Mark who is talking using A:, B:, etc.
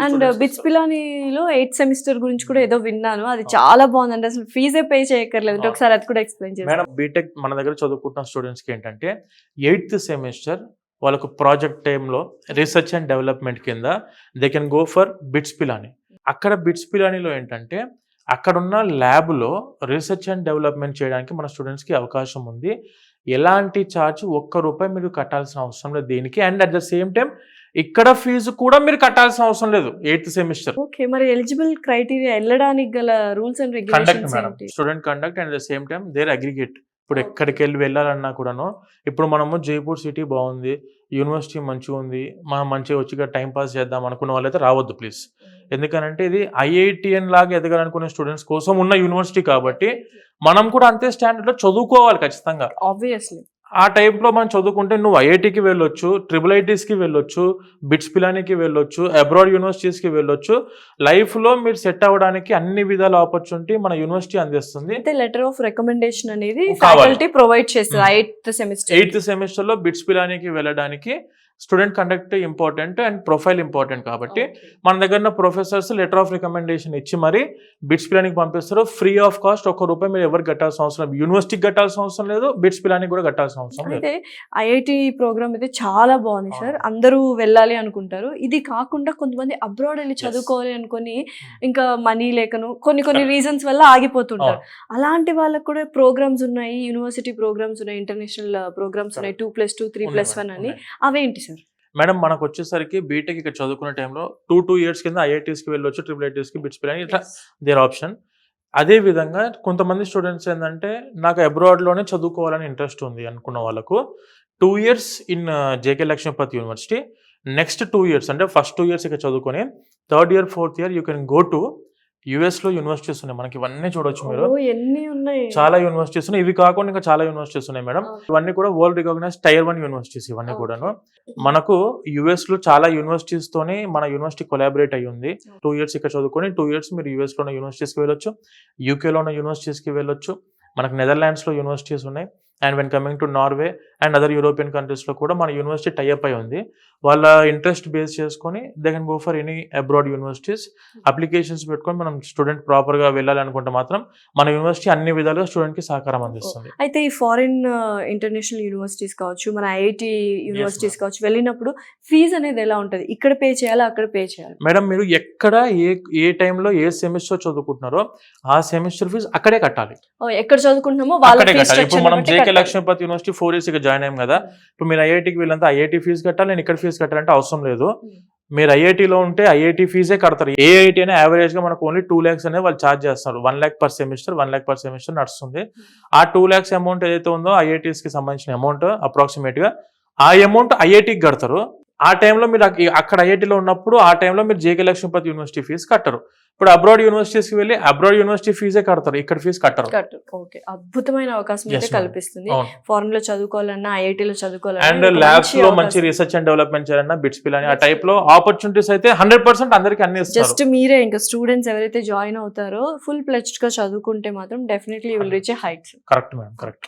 A: And bits పిలానీలో 8th semester గురించి కూడా ఏదో విన్నాను, అది చాలా బాగుందండి. అసలు ఫీజే పే చేయక్కర్లేదు, ఒకసారి అది కూడా ఎక్స్ప్లెయిన్ చేయండి.
B: మేడం బీటెక్ మన దగ్గర చదువుకుంటున్న స్టూడెంట్స్ కి ఏంటంటే 8th సెమిస్టర్ వాళ్ళకు ప్రాజెక్ట్ టైంలో రీసెర్చ్ అండ్ డెవలప్మెంట్ కింద they can go for bits Pilani. అక్కడ బిట్స్ పిలానీలో ఏంటంటే అక్కడున్న ల్యాబ్లో రీసెర్చ్ అండ్ డెవలప్మెంట్ చేయడానికి మన స్టూడెంట్స్కి అవకాశం ఉంది. ఎలాంటి ఛార్జ్ ₹1 మీరు కట్టాల్సిన అవసరం లేదు దేనికి. And at the same time ఇక్కడ ఫీజు కూడా మీరు కట్టాల్సిన అవసరం లేదు 8th సెమిస్టర్.
A: ఓకే, మరి ఎలిజిబుల్ క్రైటీరియా వెళ్ళడానికి గల rules and
B: conduct
A: regulations
B: madam,
A: ఏంటి?
B: Student conduct and the same time there aggregate. ఇప్పుడు ఎక్కడికి వెళ్ళాలన్నా కూడాను, ఇప్పుడు మనము జైపూర్ సిటీ బాగుంది, యూనివర్సిటీ మంచిగా ఉంది, మనం మంచిగా వచ్చి టైం పాస్ చేద్దాం అనుకున్న వాళ్ళైతే రావద్దు ప్లీజ్. ఎందుకనంటే ఇది ఐఐటిఎన్ లాగా ఎదగాలనుకునే స్టూడెంట్స్ కోసం ఉన్న యూనివర్సిటీ కాబట్టి మనం కూడా అంతే స్టాండర్డ్లో చదువుకోవాలి ఖచ్చితంగా.
A: ఆబ్వియస్లీ
B: ఆ టైప్లో మనం చదువుకుంటే నువ్వు ఐఐటికి వెళ్ళొచ్చు, IIITస్కి వెళ్ళొచ్చు, బిట్స్ పిలానీకి వెళ్ళొచ్చు, అబ్రాడ్ యూనివర్సిటీస్కి వెళ్ళొచ్చు. లైఫ్లో మీరు సెట్ అవ్వడానికి అన్ని విధాల ఆపర్చునిటీ మన యూనివర్సిటీ అందిస్తుంది.
A: అయితే లెటర్ ఆఫ్ రికమెండేషన్ అనేది
B: కావాలి.
A: ఫ్యాకల్టీ ప్రొవైడ్ చేస్తారు 8th సెమిస్టర్.
B: 8th సెమిస్టర్లో బిట్స్ పిలానీకి వెళ్ళడానికి student conduct important and profile important కాబట్టి మన దగ్గర ప్రొఫెసర్స్ లెటర్ ఆఫ్ రికమెండేషన్ ఇచ్చి మరి బిట్స్ పిలానీకి పంపిస్తారు. ఫ్రీ ఆఫ్ కాస్ట్ ₹1 మీరు ఎవరు కట్టాల్సిన అవసరం లేదు, యూనివర్సిటీకి కట్టాల్సిన అవసరం లేదు, బిట్స్ పిలానీకి కూడా కట్టాల్సిన అవసరం లేదు.
A: అయితే ఐఐటి ప్రోగ్రామ్ అయితే చాలా బాగుంది సార్, అందరూ వెళ్ళాలి అనుకుంటారు. ఇది కాకుండా కొంతమంది అబ్రాడ్ వెళ్ళి చదువుకోవాలి అనుకొని ఇంకా మనీ లేకను కొన్ని రీజన్స్ వల్ల ఆగిపోతుంటారు. అలాంటి వాళ్ళకు కూడా ప్రోగ్రామ్స్ ఉన్నాయి, యూనివర్సిటీ ప్రోగ్రామ్స్ ఉన్నాయి, ఇంటర్నేషనల్ ప్రోగ్రామ్స్ ఉన్నాయి, 2+2 3+1 అని. అవేంటి సార్?
B: మేడం మనకు వచ్చేసరికి బీటెక్ ఇక్కడ చదువుకునే టైంలో 2 years కింద ఐఐటీస్కి వెళ్ళొచ్చు, IIITస్కి, బిట్స్ పిలానీ ఇట్లా దేర్ ఆప్షన్. అదే విధంగా కొంతమంది స్టూడెంట్స్ ఏంటంటే నాకు అబ్రాడ్లోనే చదువుకోవాలని ఇంట్రెస్ట్ ఉంది అనుకున్న వాళ్ళకు 2 years in JK Lakshmipathi university, next 2 years అంటే ఫస్ట్ 2 years ఇక్కడ చదువుకొని 3rd year 4th year you can go to యూఎస్లో యూనివర్సిటీస్ ఉన్నాయి. మనకి ఇవన్నీ చూడొచ్చు మీరు,
A: ఎన్ని ఉన్నాయి,
B: చాలా యూనివర్సిటీస్ ఉన్నాయి. ఇవి కాకుండా ఇంకా చాలా యూనివర్సిటీస్ ఉన్నాయి మేడం. ఇవన్నీ కూడా వరల్డ్ రికగ్నైజ్ Tier 1 యూనివర్సిటీస్ ఇవన్నీ కూడాను. మనకు యుఎస్లో చాలా యూనివర్సిటీస్ తోని మన యూనివర్సిటీ కొలాబరేట్ అయ్యి ఉంది. 2 years ఇక్కడ చదువుకొని 2 years మీరు యూఎస్లో ఉన్న యూనివర్సిటీస్కి వెళ్ళొచ్చు, యూకేలో ఉన్న యూనివర్సిటీస్కి వెళ్ళొచ్చు, మనకు నెదర్లాండ్స్లో యూనివర్సిటీస్ ఉన్నాయి. And when coming to Norway and other European కంట్రీస్లో కూడా మన యూనివర్సిటీ టైఅప్ అయి ఉంది. వాళ్ళ ఇంట్రెస్ట్ బేస్ చేసుకొని they can go for any abroad universities. Applications పెట్టుకొని మనం స్టూడెంట్ ప్రాపర్గా వెళ్ళాలి అనుకుంటే మాత్రం మన యూనివర్సిటీ అన్ని విధాలుగా స్టూడెంట్కి సహకారం అందిస్తుంది.
A: అయితే ఈ ఫారిన్ ఇంటర్నేషనల్ యూనివర్సిటీస్ కావచ్చు, మన ఐఐటి యూనివర్సిటీస్ కావచ్చు, వెళ్ళినప్పుడు ఫీజు అనేది ఎలా ఉంటుంది? ఇక్కడ పే చేయాలా, అక్కడ పే చేయాలి?
B: మేడం మీరు ఎక్కడ ఏ టైంలో ఏ సెమిస్టర్ చదువుకుంటున్నారో ఆ సెమిస్టర్ ఫీజు అక్కడే కట్టాలి.
A: ఎక్కడ చదువుకుంటున్నామో
B: అక్కడే కట్టాలి. ఇప్పుడు మనం జేకే లక్ష్మీపతి యూనివర్సిటీ 4 years ఇక్కడ జాయిన్ అయ్యాం కదా, ఇప్పుడు మీరు ఐఐటికి వెళ్ళంతా ఐఐటి ఫీజు కట్టాలి, నేను ఇక్కడ ఫీజు కట్టాలంటే అవసరం లేదు. మీరు ఐఐటిలో ఉంటే ఐఐటి ఫీజే కడతారు. ఏ ఐఐటి అయినా యావరేజ్ గా మనకు ఓన్లీ 2 lakhs అనేది వాళ్ళు ఛార్జ్ చేస్తారు. 1 lakh per semester, 1 lakh per semester నడుస్తుంది. ఆ 2 lakhs అమౌంట్ ఏదైతే ఉందో ఐఐటీస్ కి సంబంధించిన అమౌంట్ అప్రాక్సిమేట్ గా ఆ అమౌంట్ ఐఐటికి కడతారు. ఆ టైంలో మీరు అక్కడ ఐఐటిలో ఉన్నప్పుడు ఆ టైంలో మీరు జేకే లక్ష్మీపతి యూనివర్సిటీ ఫీజు కట్టరు. ఇప్పుడు అబ్రాడ్ యూనివర్సిటీస్కి వెళ్ళి అబ్రాడ్ యూనివర్సిటీ ఫీజే కడతారు, ఇక్కడ ఫీజు కట్టరు.
A: ఓకే, అద్భుతమైన అవకాశం అయితే కల్పిస్తుంది. ఫారెన్ లో చదువుకోవాలన్నా, ఐఐటీలో
B: అండ్
A: చదువుకోవాలన్నా,
B: ల్యాబ్స్ లో మంచి రీసెర్చ్ అండ్ డెవలప్మెంట్ చేయాలన్నా బిట్స్ పిలానీ ఆ టైప్ లో ఆపర్చునిటీస్ అయితే 100% అందరికి అన్ని ఇస్తారు.
A: జస్ట్ మీరే ఇంకా స్టూడెంట్స్ ఎవరైతే జాయిన్ అవుతారో ఫుల్ ప్లెజ్డ్ గా చదువుకుంటే మాత్రం definitely you will reach A heights.
B: Correct madam, correct.